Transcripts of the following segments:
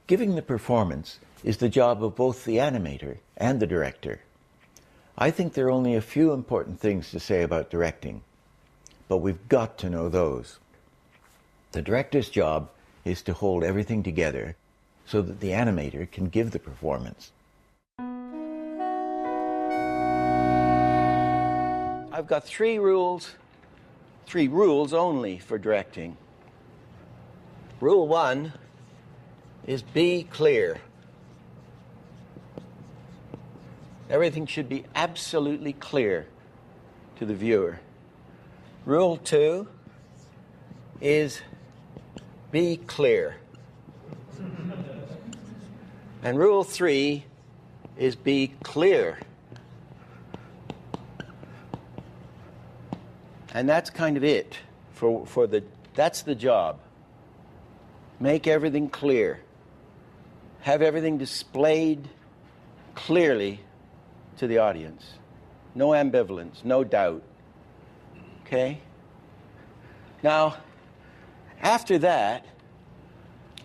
Giving the performance is the job of both the animator and the director. I think there are only a few important things to say about directing, but we've got to know those. The director's job is to hold everything together so that the animator can give the performance. I've got three rules only for directing. Rule 1 is be clear. Everything should be absolutely clear to the viewer. Rule 2 is be clear. And rule 3 is be clear. And that's kind of it that's the job. Make everything clear. Have everything displayed clearly to the audience. No ambivalence, no doubt. Okay? Now, after that,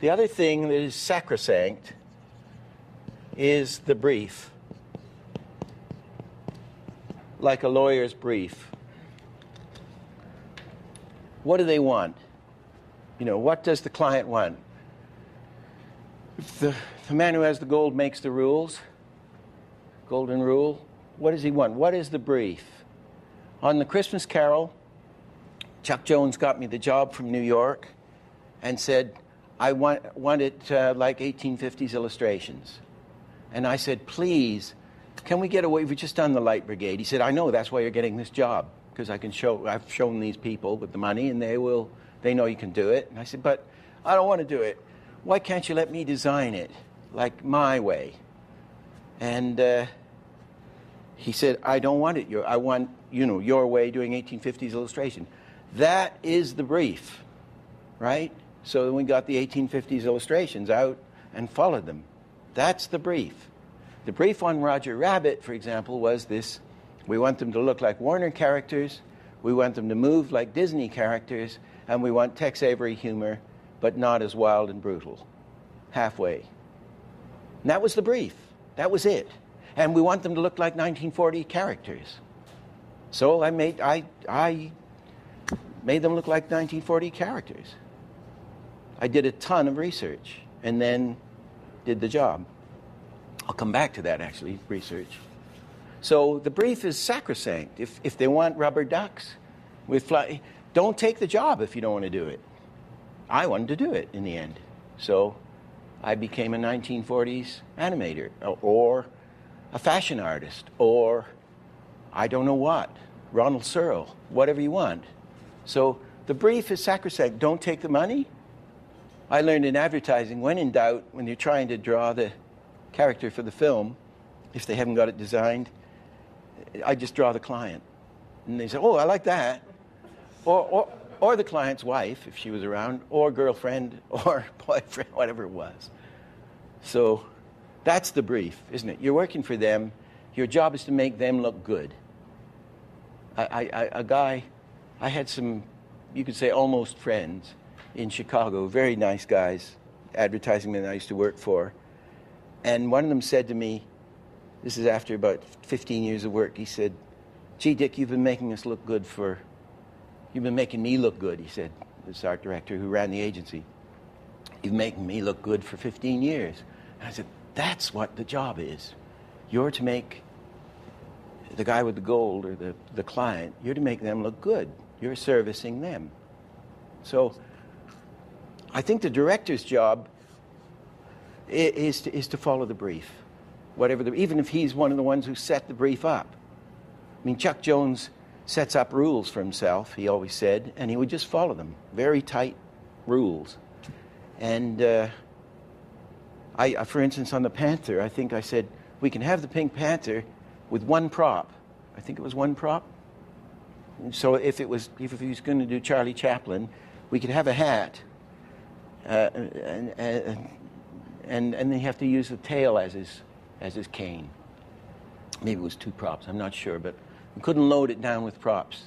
the other thing that is sacrosanct is the brief. Like a lawyer's brief. What do they want? You know, what does the client want? If the man who has the gold makes the rules, golden rule, what does he want? What is the brief? On the Christmas Carol, Chuck Jones got me the job from New York and said, I want it like 1850s illustrations. And I said, please, can we get away? We've just done the Light Brigade. He said, I know, that's why you're getting this job, because I've shown these people with the money and they know you can do it. And I said, but I don't want to do it. Why can't you let me design it like my way? And he said, I don't want it. I want, your way, doing 1850s illustration. That is the brief, right? So then we got the 1850s illustrations out and followed them. That's the brief. The brief on Roger Rabbit, for example, was this. We want them to look like Warner characters. We want them to move like Disney characters. And we want Tex Avery humor, but not as wild and brutal. Halfway. And that was the brief. That was it. And we want them to look like 1940 characters. So I made them look like 1940 characters. I did a ton of research and then did the job. I'll come back to that, actually, research. So the brief is sacrosanct. If they want rubber ducks with fly, don't take the job if you don't want to do it. I wanted to do it in the end. So I became a 1940s animator or a fashion artist or I don't know what, Ronald Searle, whatever you want. So the brief is sacrosanct. Don't take the money. I learned in advertising, when in doubt, when you're trying to draw the character for the film, if they haven't got it designed, I just draw the client. And they say, oh, I like that. Or the client's wife, if she was around, or girlfriend, or boyfriend, whatever it was. So that's the brief, isn't it? You're working for them. Your job is to make them look good. I had some, you could say, almost friends in Chicago, very nice guys, advertising men I used to work for. And one of them said to me, this is after about 15 years of work, he said, gee, Dick, you've been making me look good, he said, this art director who ran the agency. You've been making me look good for 15 years. And I said, that's what the job is. You're to make the guy with the gold or the client, you're to make them look good. You're servicing them. So I think the director's job is to follow the brief. Even if he's one of the ones who set the brief up. I mean, Chuck Jones sets up rules for himself, he always said, and he would just follow them. Very tight rules. And for instance, on the Panther, I think I said, we can have the Pink Panther with one prop. I think it was one prop. And so if he was going to do Charlie Chaplin, we could have a hat, and then you have to use the tail as his cane. Maybe it was two props, I'm not sure, but we couldn't load it down with props.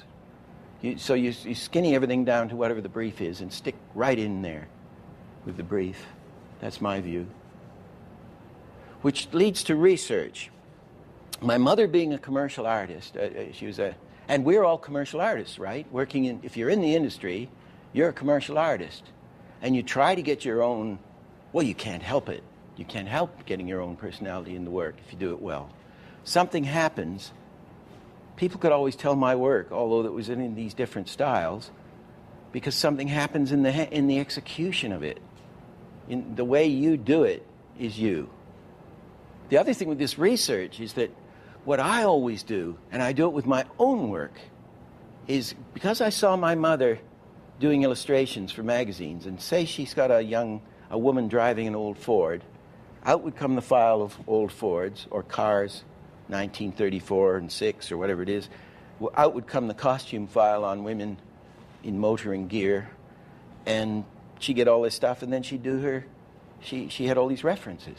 So you skinny everything down to whatever the brief is and stick right in there with the brief. That's my view. which leads to research. My mother being a commercial artist, and we're all commercial artists, right? If you're in the industry, you're a commercial artist. And you try to get your own, well, you can't help it. You can't help getting your own personality in the work if you do it well. Something happens. People could always tell my work, although it was in these different styles, because something happens in the execution of it. In the way you do it is you. The other thing with this research is that what I always do, and I do it with my own work, is because I saw my mother doing illustrations for magazines, and say she's got a woman driving an old Ford, out would come the file of old Fords or cars, 1934 and 6 or whatever it is. Out would come the costume file on women in motoring gear, and she'd get all this stuff, and then she'd do she had all these references.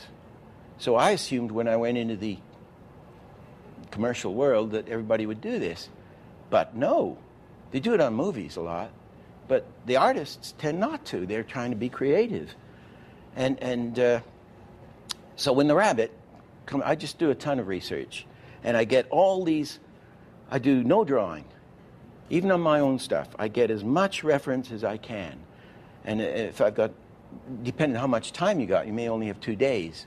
So I assumed when I went into the commercial world that everybody would do this. But no, they do it on movies a lot, but the artists tend not to. They're trying to be creative. So when the rabbit, I just do a ton of research, and I get all these, I do no drawing. Even on my own stuff, I get as much reference as I can. And if I've got, depending on how much time you got, you may only have 2 days.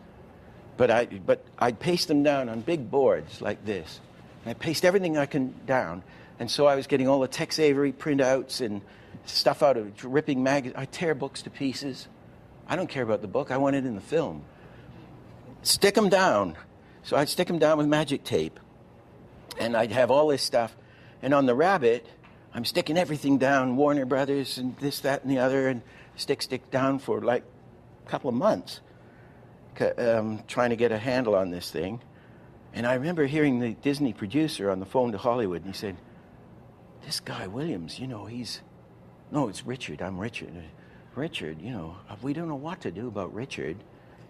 But I'd paste them down on big boards like this. And I paste everything I can down. And so I was getting all the Tex Avery printouts and stuff out of ripping magazines. I tear books to pieces. I don't care about the book. I want it in the film. Stick them down. So I'd stick them down with magic tape. And I'd have all this stuff. And on the rabbit, I'm sticking everything down, Warner Brothers and this, that, and the other, and stick down for like a couple of months. Trying to get a handle on this thing. And I remember hearing the Disney producer on the phone to Hollywood, and he said, this guy Williams, no, it's Richard, I'm Richard. Richard, we don't know what to do about Richard.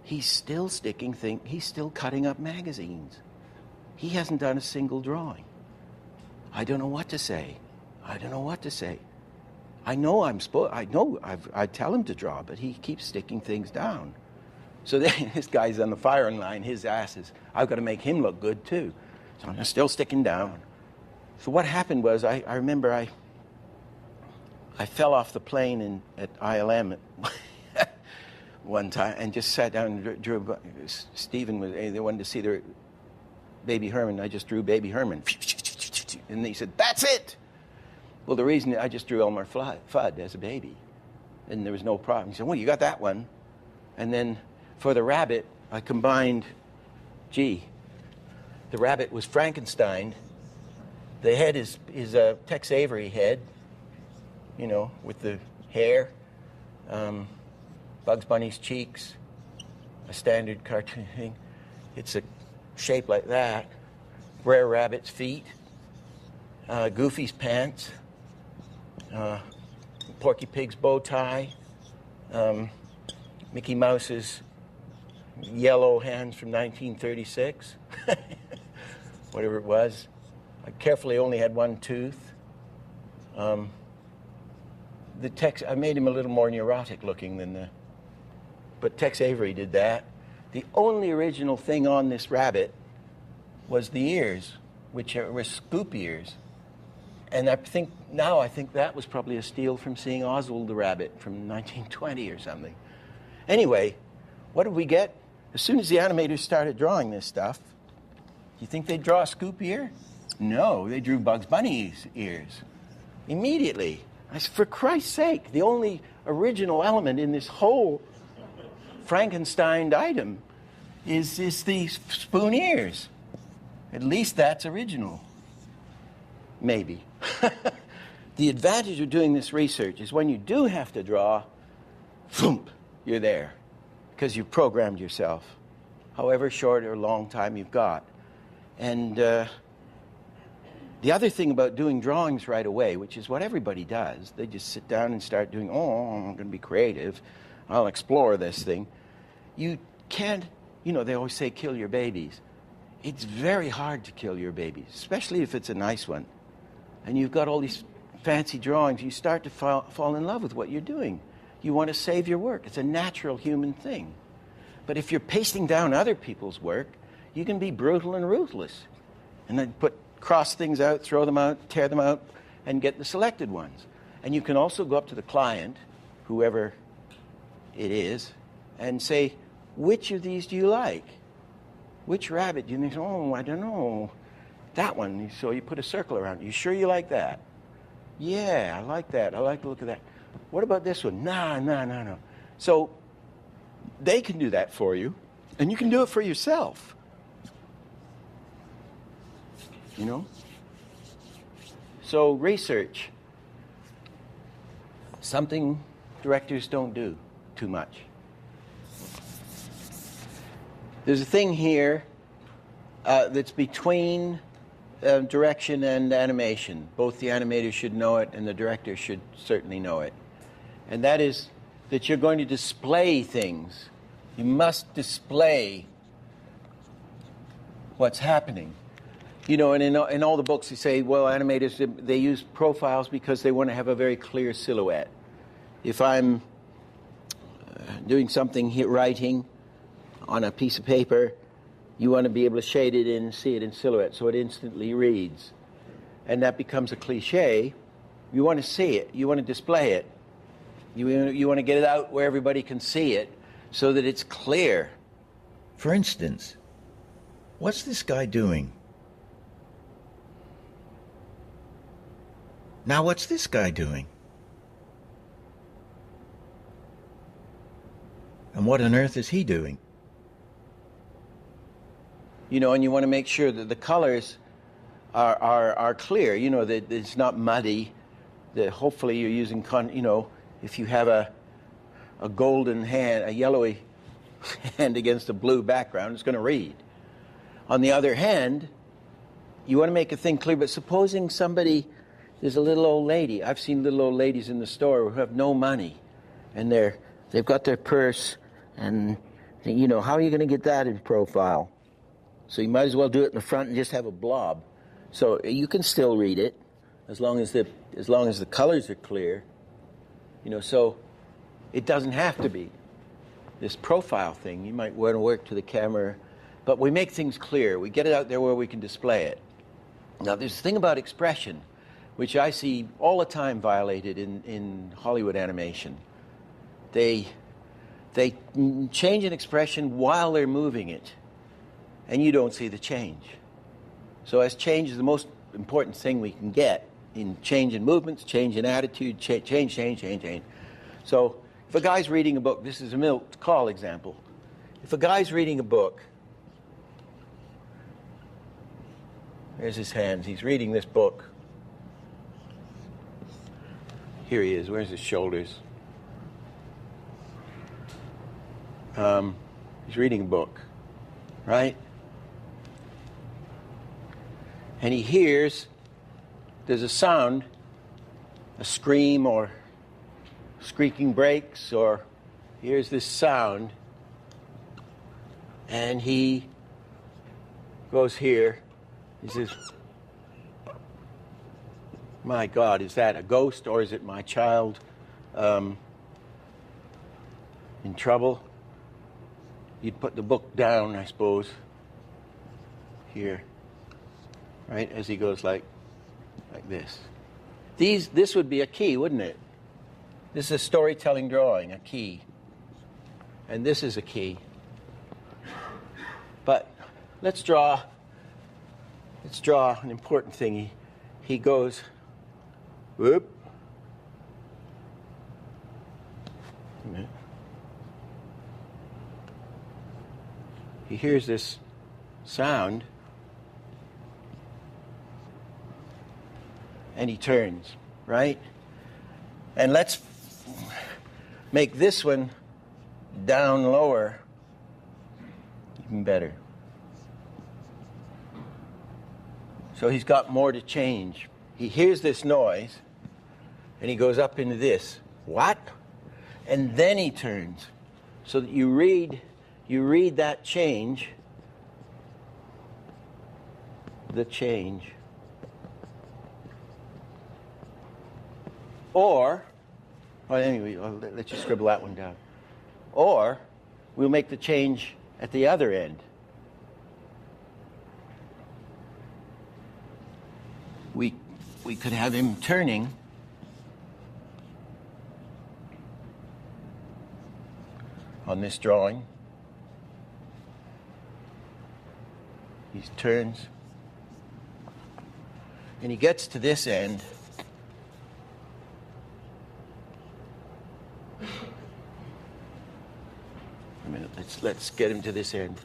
He's still he's still cutting up magazines. He hasn't done a single drawing. I don't know what to say. I know I tell him to draw, but he keeps sticking things down. So then this guy's on the firing line, his ass is, I've got to make him look good too. So I'm still sticking down. So what happened was, I remember I fell off the plane at ILM one time and just sat down and drew. Stephen they wanted to see their Baby Herman. I just drew Baby Herman. And he said, that's it. Well, the reason I just drew Elmer Fudd as a baby. And there was no problem. He said, well, you got that one. And then for the rabbit, I combined, the rabbit was Frankenstein. The head is a Tex Avery head, with the hair, Bugs Bunny's cheeks, a standard cartoon thing. It's a shape like that. Brer Rabbit's feet, Goofy's pants, Porky Pig's bow tie, Mickey Mouse's yellow hands from 1936, whatever it was. I carefully only had one tooth. I made him a little more neurotic looking but Tex Avery did that. The only original thing on this rabbit was the ears, which were scoop ears. And I think that was probably a steal from seeing Oswald the Rabbit from 1920 or something. Anyway, what did we get? As soon as the animators started drawing this stuff, do you think they'd draw a scoop ear? No, they drew Bugs Bunny's ears immediately. I said, for Christ's sake, the only original element in this whole Frankenstein item is these spoon ears. At least that's original. Maybe. The advantage of doing this research is when you do have to draw, thump, you're there. Because you've programmed yourself, however short or long time you've got. And the other thing about doing drawings right away, which is what everybody does, they just sit down and start doing, I'm going to be creative, I'll explore this thing. You can't, they always say kill your babies. It's very hard to kill your babies, especially if it's a nice one. And you've got all these fancy drawings, you start to fall in love with what you're doing. You want to save your work. It's a natural human thing. But if you're pasting down other people's work, you can be brutal and ruthless. And then cross things out, throw them out, tear them out, and get the selected ones. And you can also go up to the client, whoever it is, and say, which of these do you like? Which rabbit? You think, oh, I don't know. That one. So you put a circle around it. You sure you like that? Yeah, I like that. I like the look of that. What about this one? No. So they can do that for you, and you can do it for yourself. You know? So research. Something directors don't do too much. There's a thing here that's between direction and animation. Both the animator should know it and the director should certainly know it. And that is that you're going to display things. You must display what's happening. You know, and in all the books they say, well, animators, they use profiles because they want to have a very clear silhouette. If I'm doing something here, writing on a piece of paper, you want to be able to shade it in and see it in silhouette so it instantly reads. And that becomes a cliche. You want to see it. You want to display it. You want to get it out where everybody can see it so that it's clear. For instance, what's this guy doing? Now what's this guy doing? And what on earth is he doing? You know, and you want to make sure that the colors are clear, you know, that it's not muddy, that hopefully you're using, you know, if you have a golden hand, a yellowy hand against a blue background, it's going to read. On the other hand, you want to make a thing clear, but supposing there's a little old lady. I've seen little old ladies in the store who have no money, and they've got their purse, and, you know, how are you going to get that in profile? So you might as well do it in the front and just have a blob. So you can still read it as long as the colors are clear. You know, so it doesn't have to be this profile thing. You might want to work to the camera, but we make things clear. We get it out there where we can display it. Now, there's a thing about expression, which I see all the time violated in Hollywood animation. They change an expression while they're moving it, and you don't see the change. So as change is the most important thing we can get in change in movements, change in attitude, change. So if a guy's reading a book, this is a milk call example. If a guy's reading a book, there's his hands, he's reading this book. Here he is, where's his shoulders? He's reading a book, right? And he hears there's a sound, a scream or squeaking brakes, or here's this sound, and he goes here. He says, my God, is that a ghost or is it my child in trouble? You'd put the book down, I suppose, here, right, as he goes like this. This would be a key, wouldn't it? This is a storytelling drawing, a key. And this is a key. But let's draw an important thing. He goes, whoop. A minute. He hears this sound, and he turns, right? And let's make this one down lower even better. So he's got more to change. He hears this noise, and he goes up into this. What? And then he turns. So that you read that change, the change. Or, well, anyway, I'll let you scribble that one down. Or we'll make the change at the other end. We could have him turning on this drawing. He turns, and he gets to this end. A minute, let's get him to this end.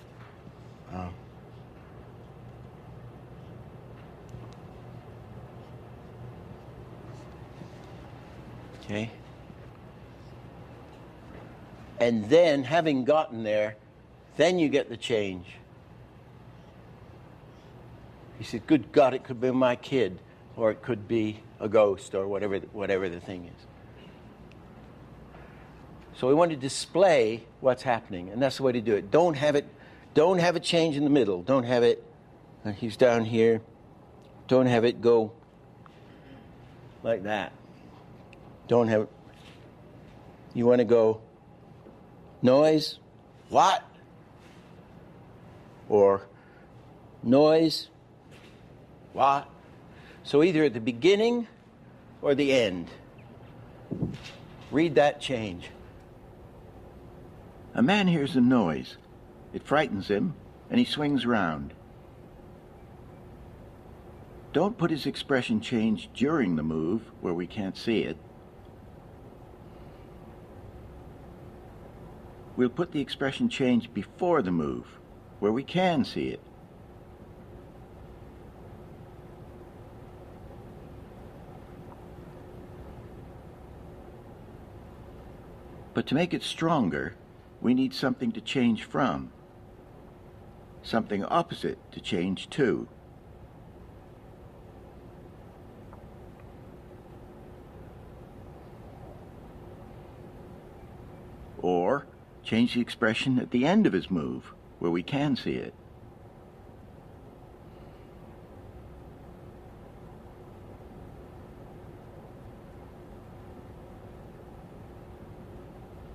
Okay. And then, having gotten there, then you get the change. He said, good God, it could be my kid, or it could be a ghost, or whatever the thing is. So we want to display what's happening, and that's the way to do it. Don't have a change in the middle. Don't have it, he's down here. Don't have it go like that. Don't have it. You want to go noise, what? Or noise, what? So either at the beginning or the end. Read that change. A man hears a noise. It frightens him, and he swings round. Don't put his expression change during the move, where we can't see it. We'll put the expression change before the move, where we can see it. But to make it stronger, we need something to change from, something opposite to change to. Or change the expression at the end of his move, where we can see it.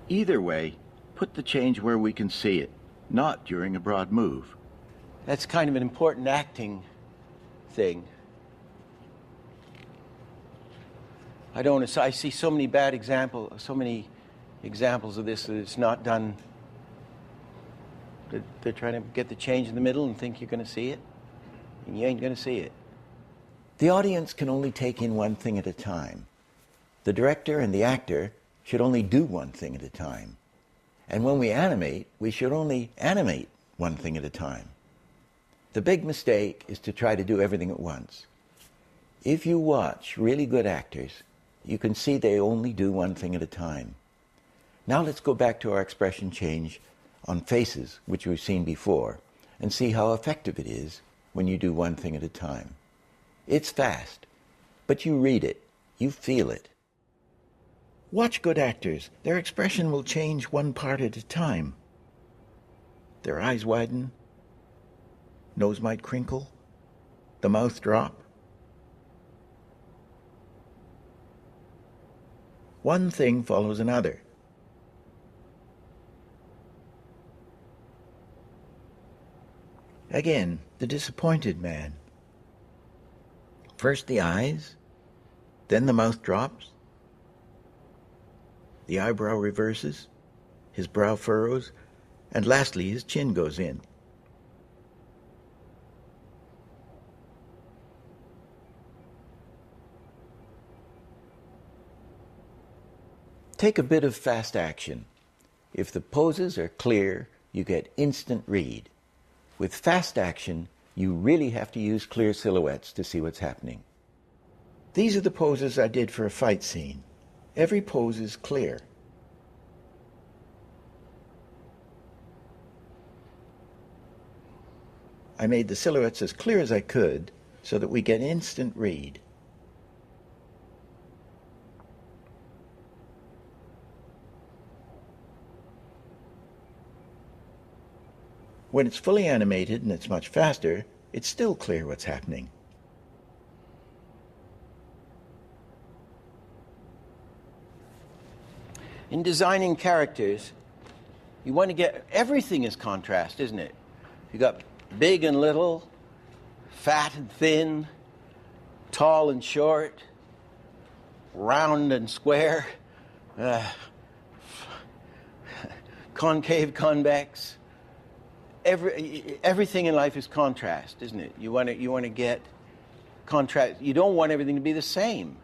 Either way, put the change where we can see it, not during a broad move. That's kind of an important acting thing. I see so many bad examples, so many examples of this that it's not done. They're trying to get the change in the middle and think you're going to see it, and you ain't going to see it. The audience can only take in one thing at a time. The director and the actor should only do one thing at a time. And when we animate, we should only animate one thing at a time. The big mistake is to try to do everything at once. If you watch really good actors, you can see they only do one thing at a time. Now let's go back to our expression change on faces, which we've seen before, and see how effective it is when you do one thing at a time. It's fast, but you read it, you feel it. Watch good actors. Their expression will change one part at a time. Their eyes widen, nose might crinkle, the mouth drop. One thing follows another. Again, the disappointed man. First the eyes, then the mouth drops, the eyebrow reverses, his brow furrows, and lastly his chin goes in. Take a bit of fast action. If the poses are clear, you get instant read. With fast action, you really have to use clear silhouettes to see what's happening. These are the poses I did for a fight scene. Every pose is clear. I made the silhouettes as clear as I could so that we get instant read. When it's fully animated and it's much faster, it's still clear what's happening. In designing characters, You want to get, everything is contrast, isn't it? You got big and little, fat and thin, tall and short, round and square, concave, convex. Everything in life is contrast, isn't it? You want to get contrast. You don't want everything to be the same.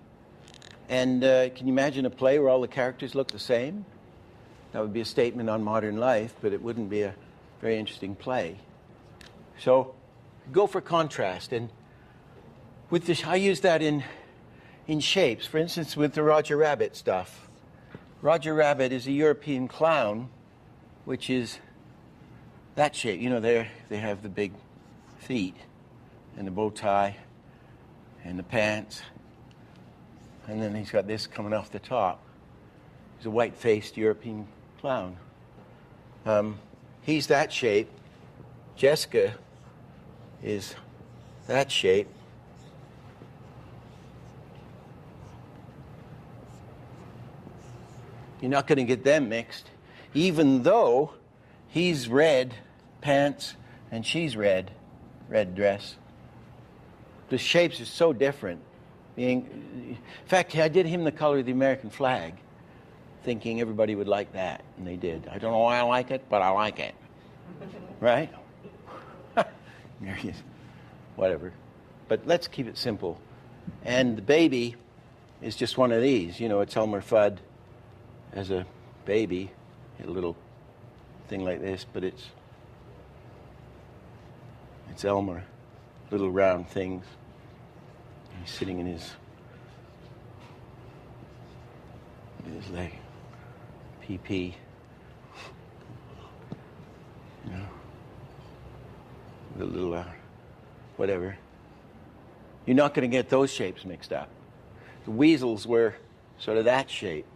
And can you imagine a play where all the characters look the same? That would be a statement on modern life, but it wouldn't be a very interesting play. So go for contrast. And with this, I use that in shapes. For instance, with the Roger Rabbit stuff. Roger Rabbit is a European clown, which is that shape. You know, they have the big feet and the bow tie and the pants. And then he's got this coming off the top. He's a white-faced European clown. He's that shape. Jessica is that shape. You're not going to get them mixed, even though he's red pants and she's red dress. The shapes are so different. In fact, I did him the color of the American flag, thinking everybody would like that, and they did. I don't know why I like it, but I like it. Right? There he is. Whatever. But let's keep it simple. And the baby is just one of these. You know, it's Elmer Fudd as a baby, a little thing like this, but it's Elmer, little round things. He's sitting in his leg, PP, you know, the little, whatever. You're not going to get those shapes mixed up. The weasels were sort of that shape,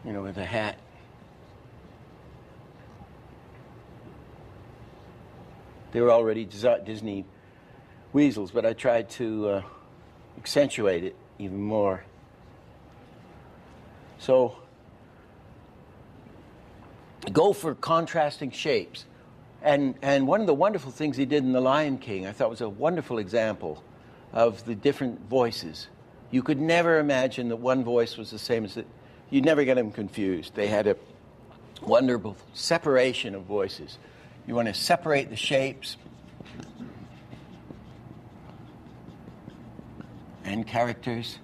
you know, with a hat. They were already Disney weasels, but I tried to accentuate it even more. So go for contrasting shapes. And one of the wonderful things he did in The Lion King, I thought was a wonderful example of the different voices. You could never imagine that one voice was the same as the... You'd never get them confused. They had a wonderful separation of voices. You want to separate the shapes and characters.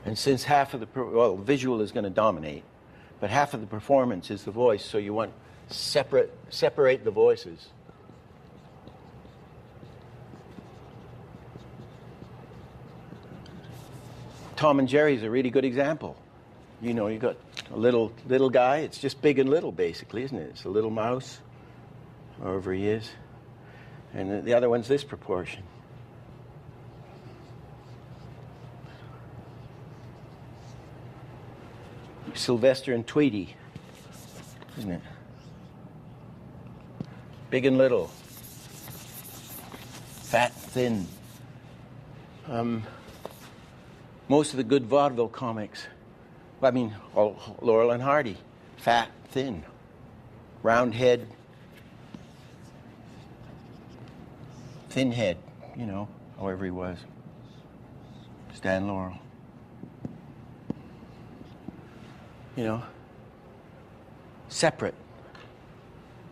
And since half of the visual is going to dominate, but half of the performance is the voice, so you want separate the voices. Tom and Jerry is a really good example. You know, you got a little guy. It's just big and little, basically, isn't it? It's a little mouse, however he is, and the other one's this proportion. Sylvester and Tweety, isn't it? Big and little, fat, thin. Most of the good vaudeville comics, Laurel and Hardy, fat, thin, round head, thin head, you know, however he was. Stan Laurel. You know, separate.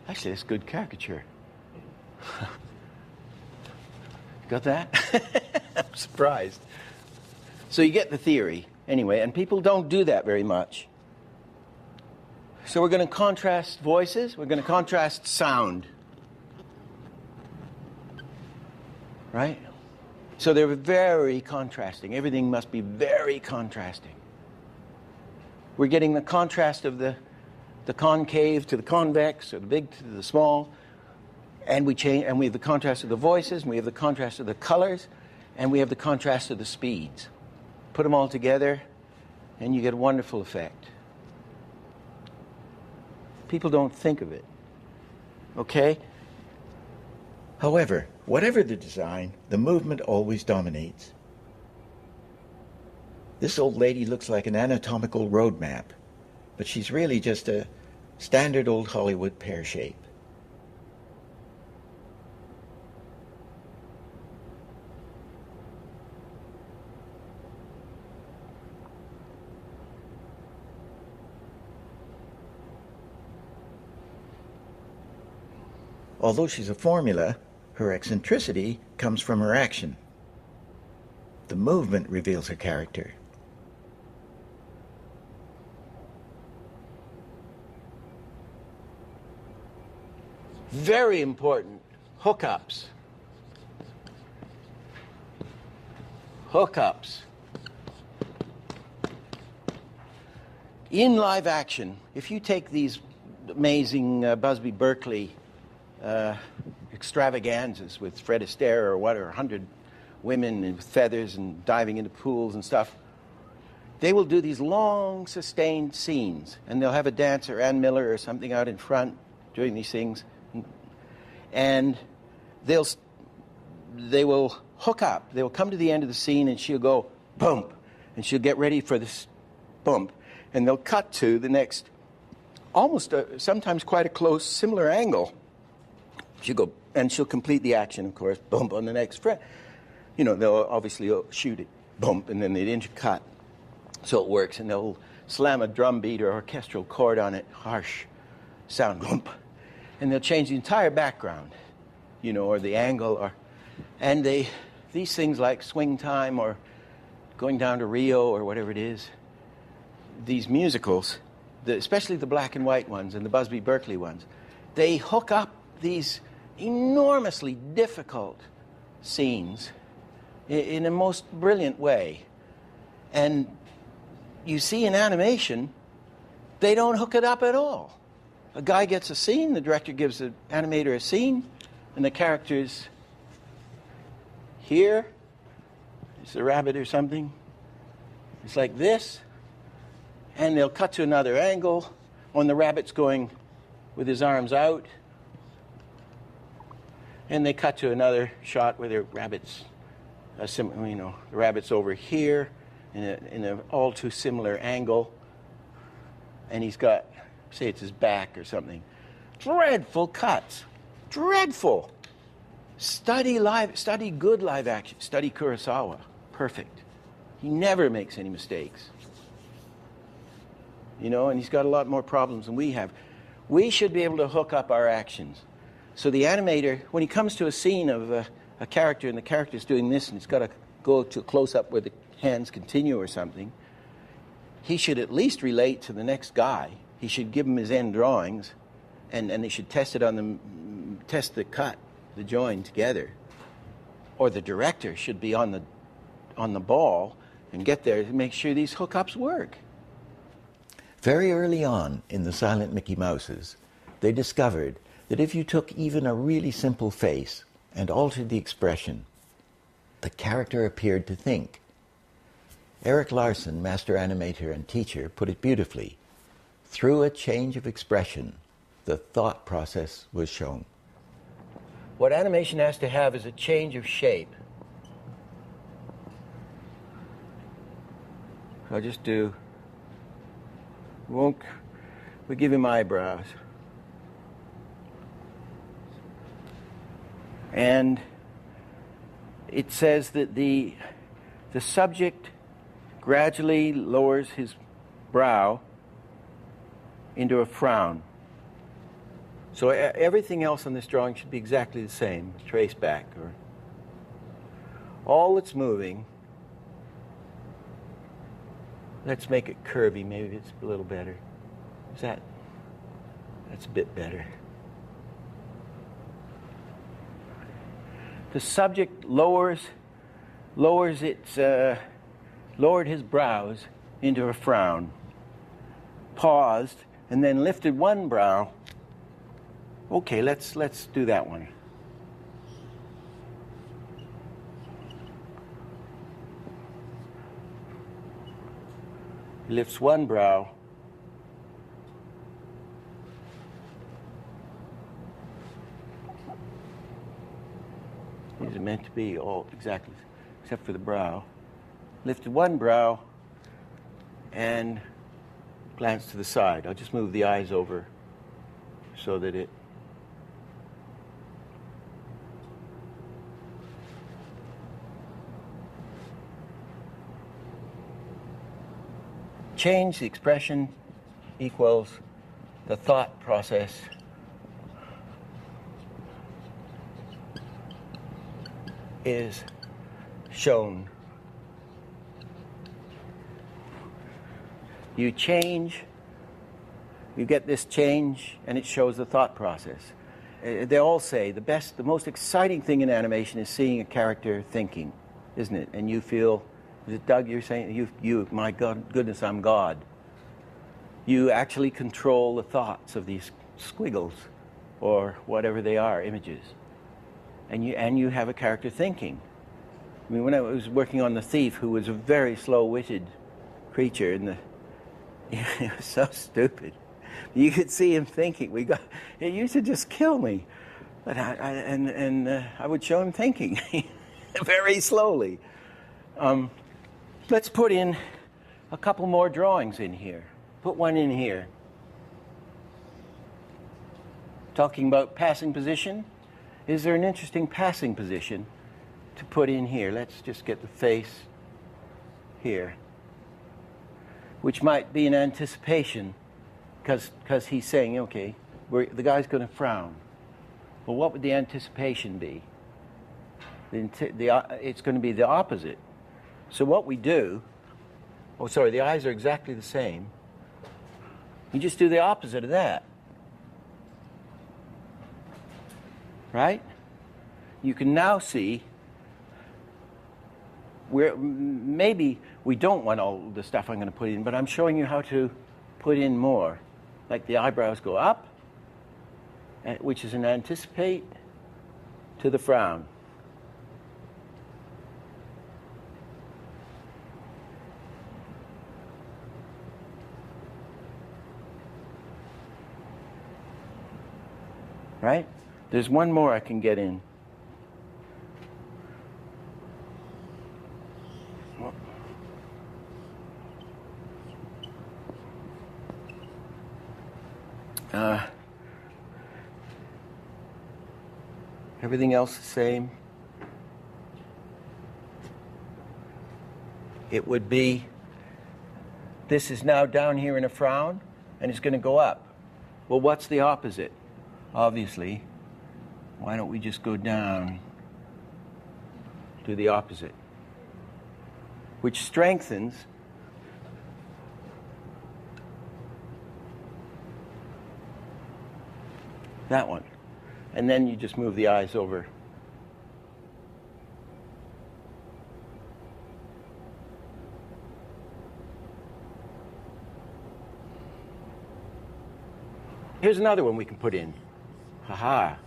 Actually, that's good caricature. Got that? I'm surprised. So you get the theory, anyway, and people don't do that very much. So we're going to contrast voices, we're going to contrast sound. Right? So they're very contrasting. Everything must be very contrasting. We're getting the contrast of the concave to the convex, or the big to the small, and we have the contrast of the voices, and we have the contrast of the colors, and we have the contrast of the speeds. Put them all together, and you get a wonderful effect. People don't think of it. Okay? However, whatever the design, the movement always dominates. This old lady looks like an anatomical road map, but she's really just a standard old Hollywood pear shape. Although she's a formula, her eccentricity comes from her action. The movement reveals her character. Very important, hookups. Hookups. In live action, if you take these amazing Busby Berkeley extravaganzas with Fred Astaire or 100 women with feathers and diving into pools and stuff, they will do these long, sustained scenes, and they'll have a dancer, Ann Miller or something, out in front doing these things, and they will hook up. They will come to the end of the scene, and she'll go bump, and she'll get ready for this bump, and they'll cut to the next, almost sometimes quite a close, similar angle. She'll go, and she'll complete the action, of course, bump on the next frame. You know, they'll obviously shoot it, bump, and then they'd intercut, so it works, and they'll slam a drum beat or orchestral chord on it, harsh sound, bump, and they'll change the entire background, you know, or the angle, and these things like Swing Time or Going Down to Rio or whatever it is, these musicals, especially the black and white ones and the Busby Berkeley ones, they hook up these enormously difficult scenes in a most brilliant way. And you see in animation, they don't hook it up at all. A guy gets a scene, the director gives the animator a scene, and the character's here. It's a rabbit or something. It's like this. And they'll cut to another angle when the rabbit's going with his arms out. And they cut to another shot where the rabbit's, the rabbit's over here in an all too similar angle. And he's got, say it's his back or something. Dreadful cuts. Dreadful. Study good live action. Study Kurosawa. Perfect. He never makes any mistakes. You know, and he's got a lot more problems than we have. We should be able to hook up our actions. So the animator, when he comes to a scene of a character and the character's doing this and it's got to go to a close-up where the hands continue or something, he should at least relate to the next guy. He should give him his end drawings, and they should test it test the cut, the join together. Or the director should be on the ball and get there to make sure these hookups work. Very early on in the Silent Mickey Mouses, they discovered that if you took even a really simple face and altered the expression, the character appeared to think. Eric Larson, master animator and teacher, put it beautifully. Through a change of expression, the thought process was shown. What animation has to have is a change of shape. I'll just do, we'll give him eyebrows. And it says that the subject gradually lowers his brow into a frown. So everything else on this drawing should be exactly the same. Trace back. Or all that's moving, let's make it curvy. Maybe it's a little better. That's a bit better. The subject lowered his brows into a frown, paused, and then lifted one brow. Okay, let's do that one. He lifts one brow. These are meant to be all exactly, except for the brow. Lifted one brow, and glance to the side. I'll just move the eyes over so that it... Change the expression equals the thought process is shown. You change, you get this change, and it shows the thought process. They all say the most exciting thing in animation is seeing a character thinking, isn't it? And you feel, is it Doug, you're saying, my God, goodness, I'm God. You actually control the thoughts of these squiggles, or whatever they are, images. And you have a character thinking. I mean, when I was working on The Thief, who was a very slow-witted creature, it was so stupid. You could see him thinking. It used to just kill me. But I would show him thinking very slowly. Let's put in a couple more drawings in here. Put one in here. Talking about passing position. Is there an interesting passing position to put in here? Let's just get the face here, which might be an anticipation, because he's saying, okay, the guy's going to frown. Well, what would the anticipation be? It's going to be the opposite. So what we do, the eyes are exactly the same. You just do the opposite of that. Right? You can now see where maybe we don't want all the stuff I'm going to put in, but I'm showing you how to put in more. Like the eyebrows go up, which is an anticipate, to the frown. Right? There's one more I can get in. Everything else the same. It would be, this is now down here in a frown, and it's going to go up. Well, what's the opposite? Obviously, why don't we just go down to the opposite, which strengthens that one. And then you just move the eyes over. Here's another one we can put in. Ha-ha.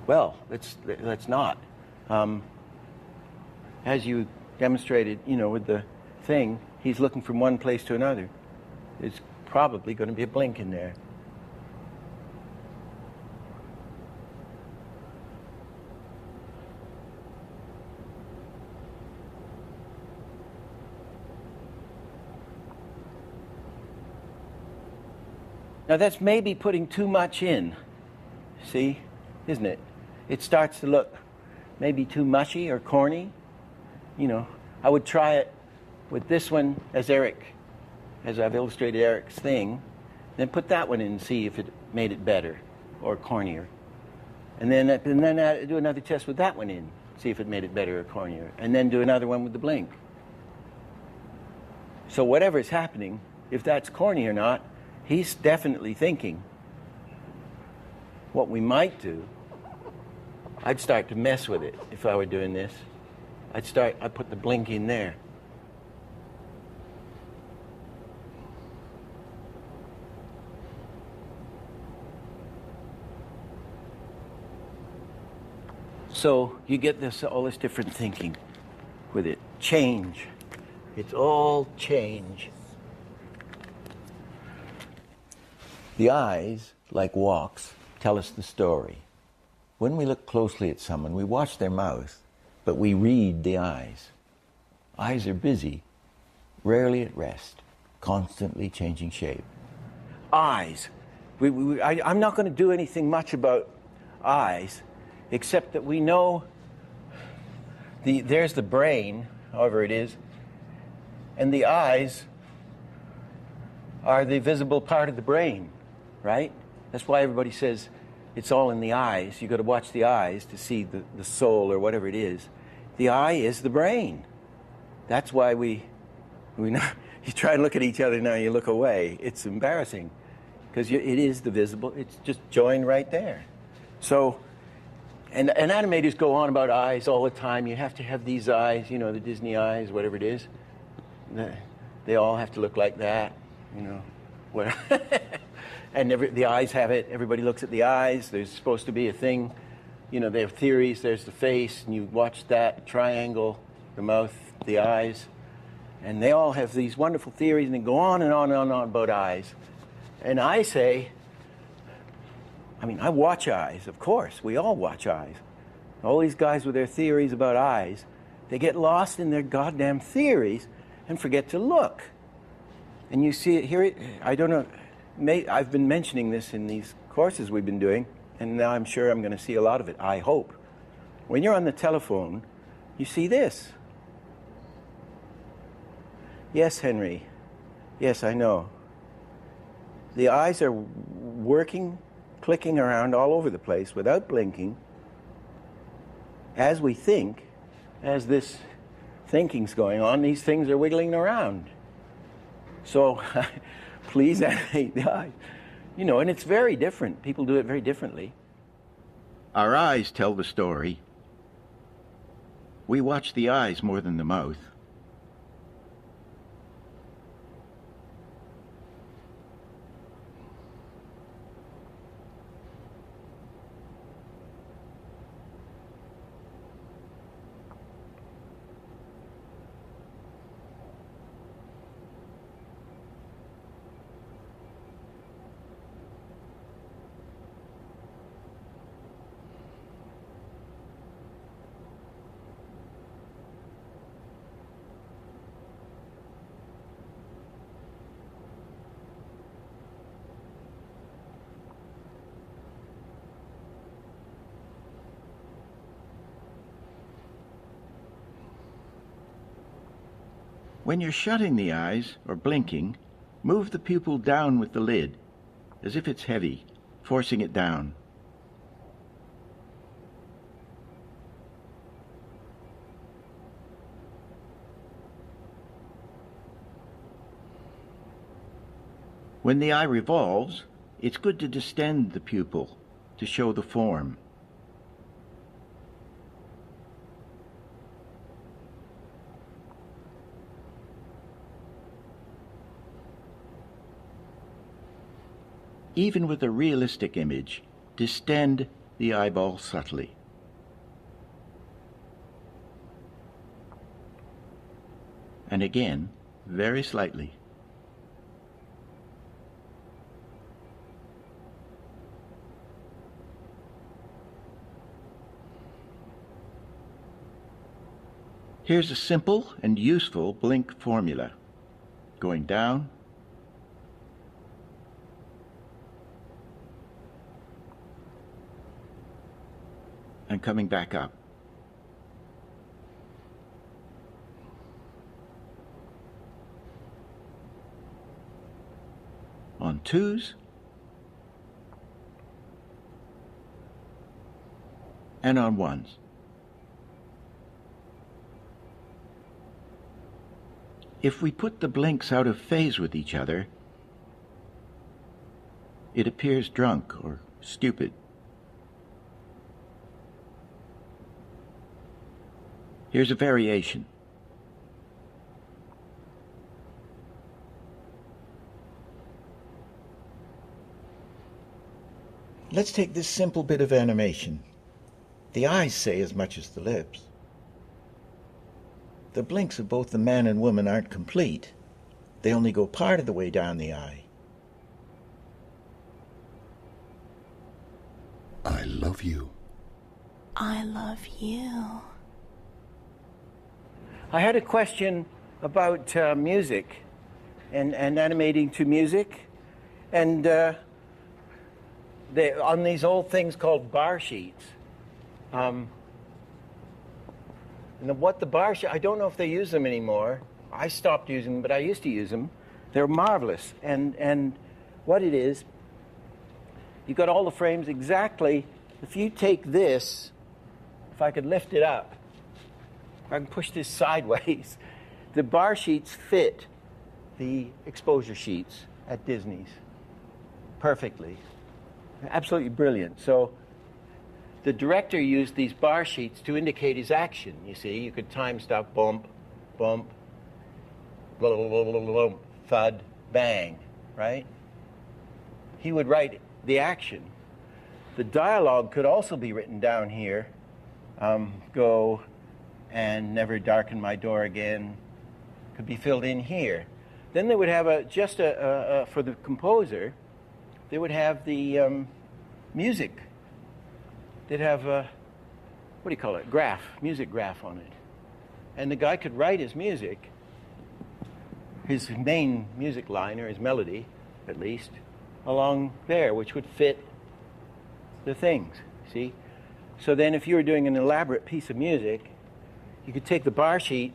Well, let's not. As you demonstrated, with the thing, he's looking from one place to another. There's probably going to be a blink in there. Now that's maybe putting too much in, see, isn't it? It starts to look maybe too mushy or corny. I would try it with this one as I've illustrated Eric's thing, then put that one in and see if it made it better or cornier. And then do another test with that one in, see if it made it better or cornier. And then do another one with the blink. So whatever's happening, if that's corny or not, he's definitely thinking. What we might do, I'd start to mess with it if I were doing this. I'd put the blink in there. So you get all this different thinking with it. Change. It's all change. The eyes, like walks, tell us the story. When we look closely at someone, we watch their mouth, but we read the eyes. Eyes are busy, rarely at rest, constantly changing shape. Eyes. I'm not going to do anything much about eyes, except that we know there's the brain, however it is, and the eyes are the visible part of the brain, right? That's why everybody says it's all in the eyes. You've got to watch the eyes to see the soul or whatever it is. The eye is the brain. That's why we know, you try and look at each other now, you look away. It's embarrassing because it is the visible. It's just joined right there. So, and animators go on about eyes all the time. You have to have these eyes, you know, the Disney eyes, whatever it is. They all have to look like that, you know. And the eyes have it. Everybody looks at the eyes. There's supposed to be a thing. You know, they have theories. There's the face, and you watch that triangle, the mouth, the eyes. And they all have these wonderful theories, and they go on and on and on about eyes. And I say, I mean, I watch eyes, of course. We all watch eyes. All these guys with their theories about eyes, they get lost in their goddamn theories and forget to look. And you see it, hear it, I don't know, I've been mentioning this in these courses we've been doing, and now I'm sure I'm going to see a lot of it, I hope. When you're on the telephone, you see this. Yes, Henry. Yes, I know. The eyes are working, clicking around all over the place without blinking. As we think, as this thinking's going on, these things are wiggling around. So please animate the eyes. You know, and it's very different. People do it very differently. Our eyes tell the story. We watch the eyes more than the mouth. When you're shutting the eyes or blinking, move the pupil down with the lid, as if it's heavy, forcing it down. When the eye revolves, it's good to distend the pupil to show the form. Even with a realistic image, distend the eyeball subtly. And again, very slightly. Here's a simple and useful blink formula. Going down, and coming back up. On twos, and on ones. If we put the blinks out of phase with each other, it appears drunk or stupid. Here's a variation. Let's take this simple bit of animation. The eyes say as much as the lips. The blinks of both the man and woman aren't complete. They only go part of the way down the eye. I love you. I love you. I had a question about music and animating to music. And on these old things called bar sheets. And what the bar sheet, I don't know if they use them anymore. I stopped using them, but I used to use them. They're marvelous. And what it is, you've got all the frames exactly. If you take this, if I could lift it up, if I can push this sideways, the bar sheets fit the exposure sheets at Disney's perfectly. Absolutely brilliant. So the director used these bar sheets to indicate his action. You see, you could time stop, bump, bump, blah, blah, blah, blah, blah, thud, bang, right? He would write the action. The dialogue could also be written down here. Go and never darken my door again. Could be filled in here. Then they would have for the composer, they would have the music. They'd have what do you call it? Music graph on it. And the guy could write his music, his main music line, or his melody, at least, along there, which would fit the things, see? So then if you were doing an elaborate piece of music, you could take the bar sheet,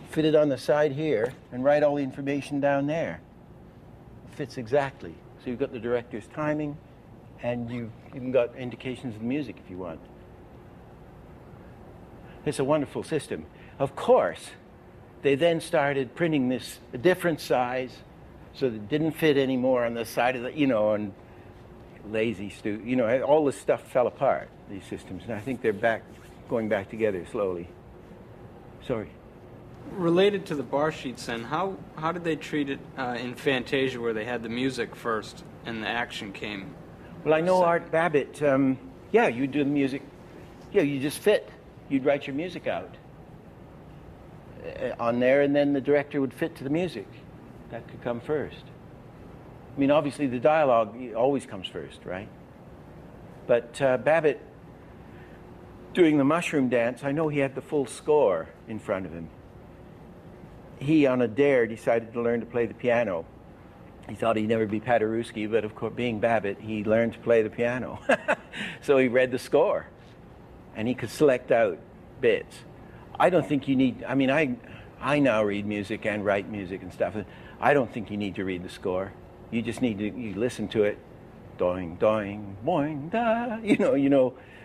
fit it on the side here, and write all the information down there. It fits exactly. So you've got the director's timing, and you've even got indications of the music if you want. It's a wonderful system. Of course, they then started printing this a different size, so that it didn't fit anymore on the side of the, and all this stuff fell apart, these systems. And I think they're going back together slowly. Sorry. Related to the bar sheets, then, how did they treat it in Fantasia, where they had the music first and the action came? Well, I know Art Babbitt, you do the music. Yeah, you just fit. You'd write your music out on there, and then the director would fit to the music. That could come first. I mean, obviously, the dialogue always comes first, right? But Babbitt, doing the mushroom dance, I know he had the full score in front of him. He, on a dare, decided to learn to play the piano. He thought he'd never be Paderewski, but of course, being Babbitt, he learned to play the piano. So he read the score, and he could select out bits. I don't think you need, I now read music and write music and stuff. I don't think you need to read the score. You just need to, you listen to it, doing, doing, boing, da,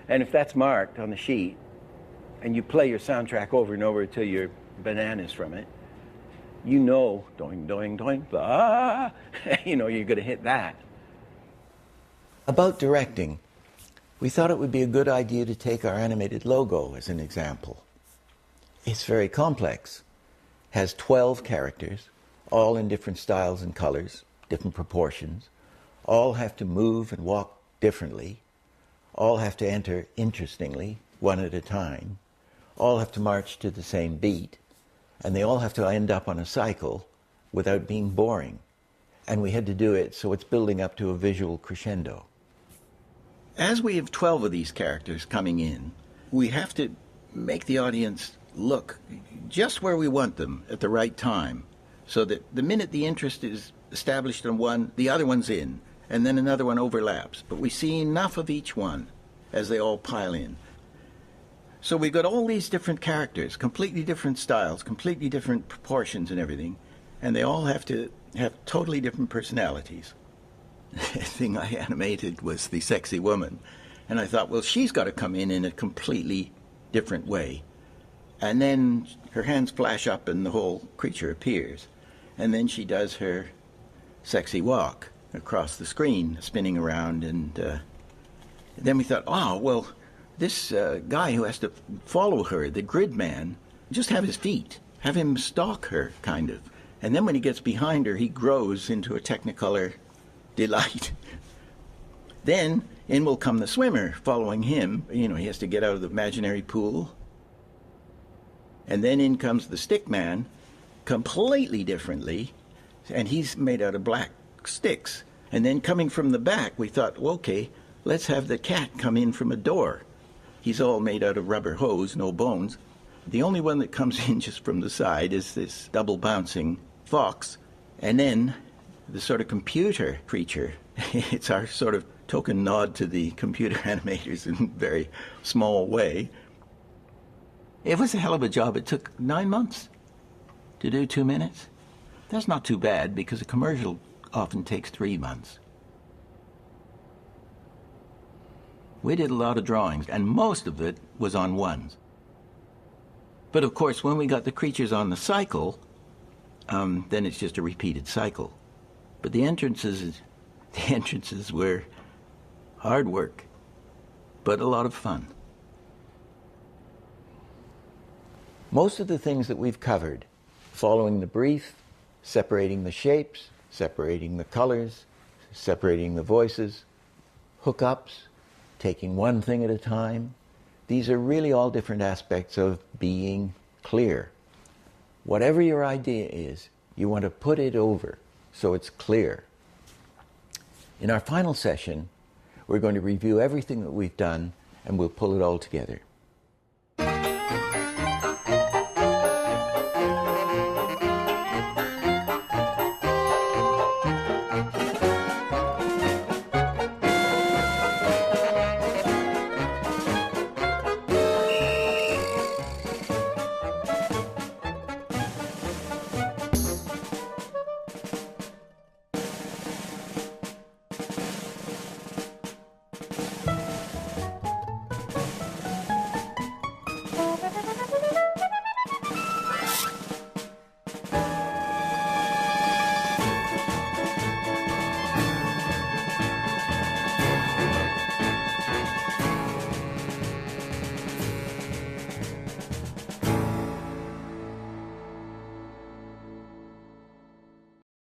and if that's marked on the sheet, and you play your soundtrack over and over until you're bananas from it, doing, doing, doing, blah, you're going to hit that. About directing, we thought it would be a good idea to take our animated logo as an example. It's very complex. Has 12 characters, all in different styles and colors, different proportions. All have to move and walk differently. All have to enter interestingly, one at a time. All have to march to the same beat. And they all have to end up on a cycle without being boring. And we had to do it so it's building up to a visual crescendo. As we have 12 of these characters coming in, we have to make the audience look just where we want them at the right time, so that the minute the interest is established on one, the other one's in, and then another one overlaps. But we see enough of each one as they all pile in. So we've got all these different characters, completely different styles, completely different proportions and everything, and they all have to have totally different personalities. The thing I animated was the sexy woman, and I thought, well, she's got to come in a completely different way. And then her hands flash up and the whole creature appears. And then she does her sexy walk across the screen, spinning around, and then we thought, oh, well, this guy who has to follow her, the grid man, just have his feet, have him stalk her, kind of. And then when he gets behind her, he grows into a Technicolor delight. Then in will come the swimmer following him. He has to get out of the imaginary pool. And then in comes the stick man, completely differently, and he's made out of black sticks. And then coming from the back, we thought, well, okay, let's have the cat come in from a door. He's all made out of rubber hose, no bones. The only one that comes in just from the side is this double bouncing fox, and then the sort of computer creature. It's our sort of token nod to the computer animators in a very small way. It was a hell of a job. It took 9 months to do 2 minutes. That's not too bad, because a commercial often takes 3 months. We did a lot of drawings, and most of it was on ones. But of course, when we got the creatures on the cycle, then it's just a repeated cycle. But the entrances were hard work, but a lot of fun. Most of the things that we've covered, following the brief, separating the shapes, separating the colors, separating the voices, hookups, taking one thing at a time, these are really all different aspects of being clear. Whatever your idea is, you want to put it over so it's clear. In our final session, we're going to review everything that we've done, and we'll pull it all together.